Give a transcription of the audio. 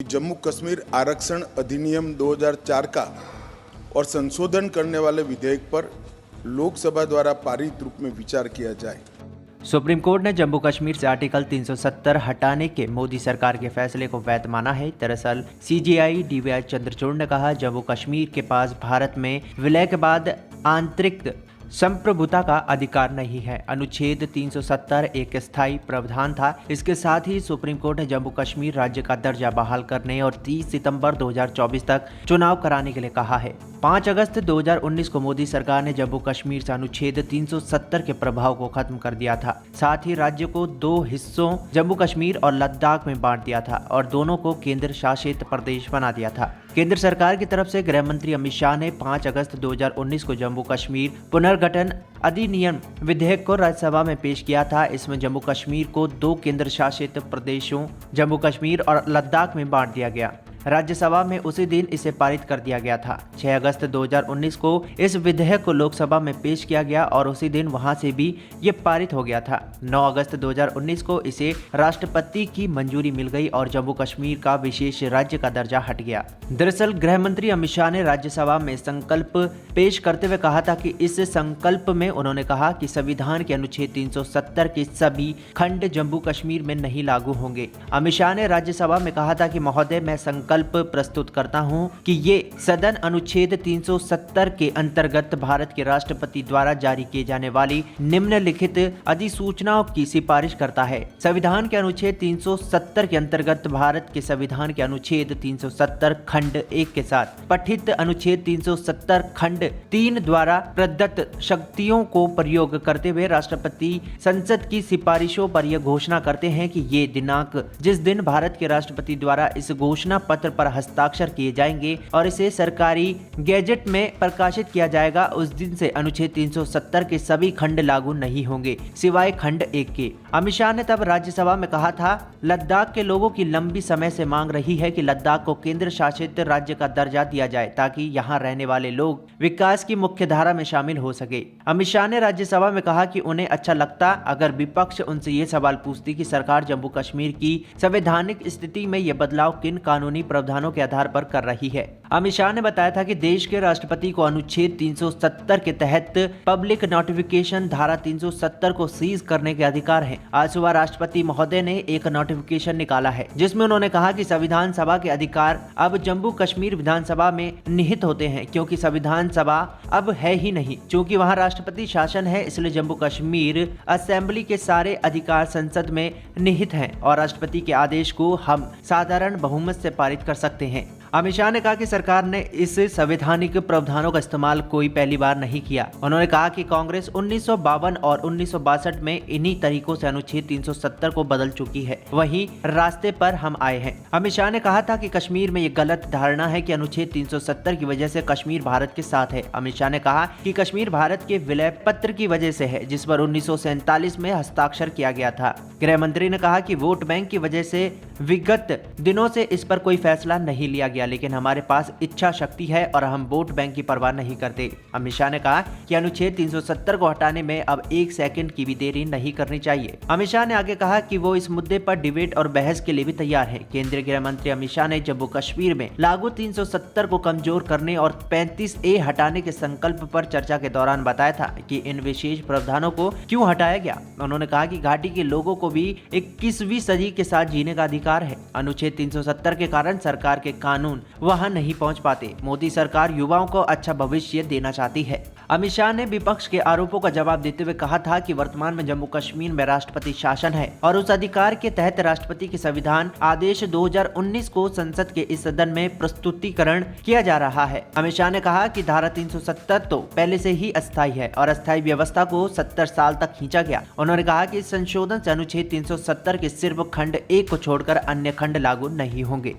जम्मू कश्मीर आरक्षण अधिनियम 2004 का और संशोधन करने वाले विधेयक पर लोकसभा द्वारा पारित रूप में विचार किया जाए। सुप्रीम कोर्ट ने जम्मू कश्मीर से आर्टिकल 370 हटाने के मोदी सरकार के फैसले को वैध माना है। दरअसल सीजेआई डीवाई चंद्रचूड़ ने कहा, जम्मू कश्मीर के पास भारत में विलय के बाद आंतरिक संप्रभुता का अधिकार नहीं है। अनुच्छेद 370 एक स्थायी प्रावधान था। इसके साथ ही सुप्रीम कोर्ट ने जम्मू कश्मीर राज्य का दर्जा बहाल करने और 30 सितंबर 2024 तक चुनाव कराने के लिए कहा है। 5 अगस्त 2019 को मोदी सरकार ने जम्मू कश्मीर से अनुच्छेद 370 के प्रभाव को खत्म कर दिया था। साथ ही राज्य को 2 हिस्सों जम्मू कश्मीर और लद्दाख में बांट दिया था और दोनों को केंद्र शासित प्रदेश बना दिया था। केंद्र सरकार की तरफ से गृह मंत्री अमित शाह ने 5 अगस्त 2019 को जम्मू कश्मीर पुनर्गठन अधिनियम विधेयक को राज्यसभा में पेश किया था। इसमें जम्मू कश्मीर को 2 केंद्र शासित प्रदेशों जम्मू कश्मीर और लद्दाख में बांट दिया गया। राज्यसभा में उसी दिन इसे पारित कर दिया गया था। 6 अगस्त 2019 को इस विधेयक को लोकसभा में पेश किया गया और उसी दिन वहां से भी ये पारित हो गया था। 9 अगस्त 2019 को इसे राष्ट्रपति की मंजूरी मिल गई और जम्मू कश्मीर का विशेष राज्य का दर्जा हट गया। दरअसल गृह मंत्री अमित शाह ने राज्यसभा में संकल्प पेश करते हुए कहा था कि इस संकल्प में उन्होंने कहा कि संविधान के अनुच्छेद 370 के सभी खंड जम्मू कश्मीर में नहीं लागू होंगे। अमित शाह ने राज्यसभा में कहा था कि महोदय, मैं संकल्प प्रस्तुत करता हूं कि ये सदन अनुच्छेद 370 के अंतर्गत भारत के राष्ट्रपति द्वारा जारी किए जाने वाली निम्नलिखित अधिसूचनाओं की सिफारिश करता है। संविधान के अनुच्छेद 370 के अंतर्गत भारत के संविधान के अनुच्छेद 370 खंड 1 के साथ पठित अनुच्छेद 370 खंड 3 द्वारा प्रदत्त शक्तियों को प्रयोग करते हुए राष्ट्रपति संसद की सिफारिशों पर यह घोषणा करते हैं कि ये दिनांक जिस दिन भारत के राष्ट्रपति द्वारा इस घोषणा पत्र पर हस्ताक्षर किए जाएंगे और इसे सरकारी गैजेट में प्रकाशित किया जाएगा, उस दिन से अनुच्छेद 370 के सभी खंड लागू नहीं होंगे सिवाय खंड 1 के। अमित शाह ने तब राज्यसभा में कहा था, लद्दाख के लोगों की लंबी समय से मांग रही है कि लद्दाख को केंद्र शासित राज्य का दर्जा दिया जाए ताकि यहाँ रहने वाले लोग विकास की मुख्य धारा में शामिल हो सके। अमित शाह ने राज्यसभा में कहा कि उन्हें अच्छा लगता अगर विपक्ष उनसे ये सवाल पूछती कि सरकार जम्मू कश्मीर की संवैधानिक स्थिति में यह बदलाव किन कानूनी प्रावधानों के आधार पर कर रही है। अमित शाह ने बताया था कि देश के राष्ट्रपति को अनुच्छेद 370 के तहत पब्लिक नोटिफिकेशन धारा 370 को सीज करने के अधिकार हैं। आज सुबह राष्ट्रपति महोदय ने एक नोटिफिकेशन निकाला है जिसमें उन्होंने कहा कि संविधान सभा के अधिकार अब जम्मू कश्मीर विधानसभा में निहित होते हैं, क्योंकि संविधान सभा अब है ही नहीं। चूंकि वहां राष्ट्रपति शासन है, इसलिए जम्मू कश्मीर असेंबली के सारे अधिकार संसद में निहित हैं और राष्ट्रपति के आदेश को हम साधारण बहुमत से पारित कर सकते हैं। अमित शाह ने कहा कि सरकार ने इस संवैधानिक प्रावधानों का इस्तेमाल कोई पहली बार नहीं किया। उन्होंने कहा कि कांग्रेस 1952 और 1962 में इन्हीं तरीकों से अनुच्छेद 370 को बदल चुकी है, वहीं रास्ते पर हम आए हैं। अमित शाह ने कहा था कि कश्मीर में ये गलत धारणा है कि अनुच्छेद 370 की वजह से कश्मीर भारत के साथ है। अमित शाह ने कहा कि कश्मीर भारत के विलय पत्र की वजह से है जिस पर 1947 में हस्ताक्षर किया गया था। गृह मंत्री ने कहा कि वोट बैंक की वजह से विगत दिनों से इस पर कोई फैसला नहीं लिया गया, लेकिन हमारे पास इच्छा शक्ति है और हम वोट बैंक की परवाह नहीं करते। अमित शाह ने कहा कि अनुच्छेद 370 को हटाने में अब 1 सेकंड की भी देरी नहीं करनी चाहिए। अमित शाह ने आगे कहा कि वो इस मुद्दे पर डिबेट और बहस के लिए भी तैयार हैं। केंद्रीय गृह मंत्री अमित शाह ने जम्मू कश्मीर में लागू 370 को कमजोर करने और 35A हटाने के संकल्प पर चर्चा के दौरान बताया था कि इन विशेष प्रावधानों को क्यों हटाया गया। उन्होंने कहा कि घाटी के लोगों को भी 21वीं सदी के साथ जीने का अधिकार है। अनुच्छेद 370 के कारण सरकार के कानून वहां नहीं पहुंच पाते। मोदी सरकार युवाओं को अच्छा भविष्य देना चाहती है। अमित शाह ने विपक्ष के आरोपों का जवाब देते हुए कहा था कि वर्तमान में जम्मू कश्मीर में राष्ट्रपति शासन है और उस अधिकार के तहत राष्ट्रपति के संविधान आदेश 2019 को संसद के इस सदन में प्रस्तुतिकरण किया जा रहा है। अमित शाह ने कहा कि धारा 370 तो पहले से ही अस्थायी है और अस्थायी व्यवस्था को 70 साल तक खींचा गया। उन्होंने कहा कि इस संशोधन से अनुच्छेद 370 के सिर्फ खंड 1 को छोड़कर अन्य खंड लागू नहीं होंगे।